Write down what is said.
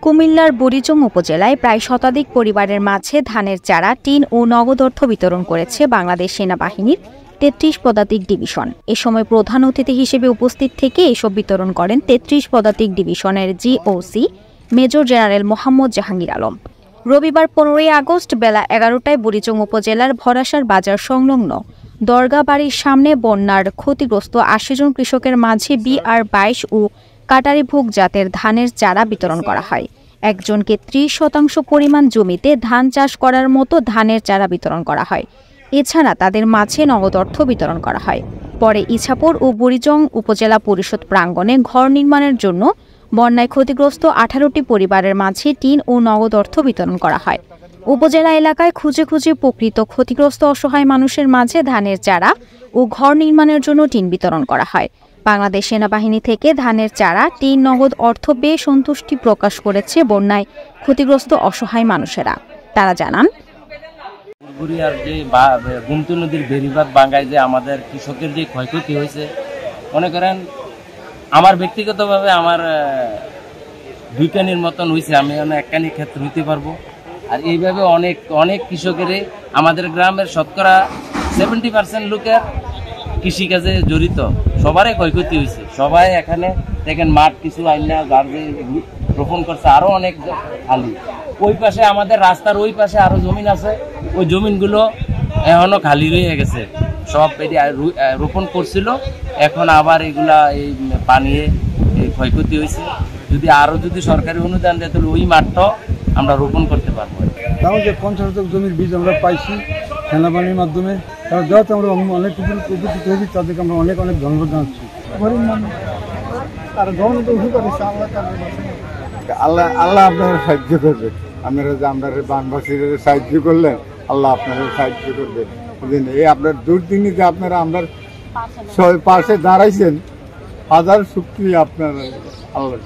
কুমিল্লার বুড়িচং উপজেলায় প্রায় শতাধিক পরিবারের মাঝে ধানের চারা, টিন ও নগদ অর্থ বিতরণ করেছে বাংলাদেশ সেনাবাহিনীর ৩৩ পদাতিক ডিভিশন। এ সময় প্রধান অতিথি হিসেবে উপস্থিত থেকে এসব বিতরণ করেন ৩৩ পদাতিক ডিভিশনের GOC major general Mohammad Jahangir Alam. রবিবার ১৫ই আগস্ট বেলা ১১টায় বুড়িচং উপজেলার ভরাসার বাজার সংলগ্ন দরগা বাড়ির সামনে বন্যার ক্ষতিগ্রস্ত ৮০ জন কৃষকের মাঝে BR-22 ও কাটারিভোগ জাতের ধানের চারা বিতরণ করা হয়। একজনকে ৩০% পরিমাণ জমিতে ধান চাষ করার মতো ধানের চারা বিতরণ করা হয়। এছাড়া তাদের মাঝে নগদ অর্থ বিতরণ করা হয়। পরে ইছাপুর ও বুড়িচং উপজেলা পরিষদ প্রাঙ্গণে ঘর নির্মাণের জন্য বন্যায় ক্ষতিগ্রস্ত ১৮টি পরিবারের মাঝে টিন ও নগদ অর্থ বিতরণ করা হয়। উপজেলা এলাকায় খুঁজে খুঁজে প্রকৃত ক্ষতিগ্রস্ত অসহায় মানুষের মাঝে ধানের চারা ও ঘর নির্মাণের জন্য টিন বিতরণ করা হয়। বাংলাদেশ সেনাবাহিনী থেকে ধানের চারা, টিন, নগদ অর্থ পেয়ে সন্তুষ্টি প্রকাশ করেছে বন্যায় ক্ষতিগ্রস্ত অসহায় মানুষেরা। তারা জানান, বুড়িয়ার যে গুমতি নদীর বেড়িবাঁধ ভাঙায় যে আমাদের কৃষকের যে ক্ষয়ক্ষতি হয়েছে, মনে করেন আমার ব্যক্তিগতভাবে আমার 2 কানির মতন হয়েছে, আমি এক কানির ক্ষেত্রে হইতে পারবো। আর এইভাবে অনেক অনেক কৃষকের আমাদের গ্রামের শতকরা 70% লোকের কৃষিকাজে জড়িত, সবারই ক্ষয়ক্ষতি হয়েছে। সবাই এখানে দেখেন মাঠ কিছু আইনা গার্জে রোপণ করছে, আরো অনেক খালি। ওই পাশে আমাদের রাস্তার ওই পাশে আরো জমিন আছে, ওই জমিনগুলো এখনো খালি রয়ে গেছে। সব রোপণ করছিল, এখন আবার এগুলা এই পানিয়ে ক্ষয়ক্ষতি হয়েছে। যদি সরকারি অনুদান দেয় তাহলে ওই মাঠটা আমরা রোপণ করতে পারবো। তাও যে 50 জমির বীজ আমরা পাইছি সেনাবাহিনীর মাধ্যমে, তারা দেওয়াতে আমরা অনেক উপকৃত হয়েছি, তাদেরকে আমরা অনেক অনেক ধন্যবাদ জানাচ্ছি। আল্লাহ আল্লাহ আপনারা সাহায্য করবে, আপনারা যে আমরা বানবাসীরা সাহায্য করলেন, আল্লাহ আপনারা সাহায্য করবে। এই আপনার দুর্দিনে যে আপনারা আমরা পাশে দাঁড়াইছেন, হাজার শুকরিয়া আপনার আল্লাহ।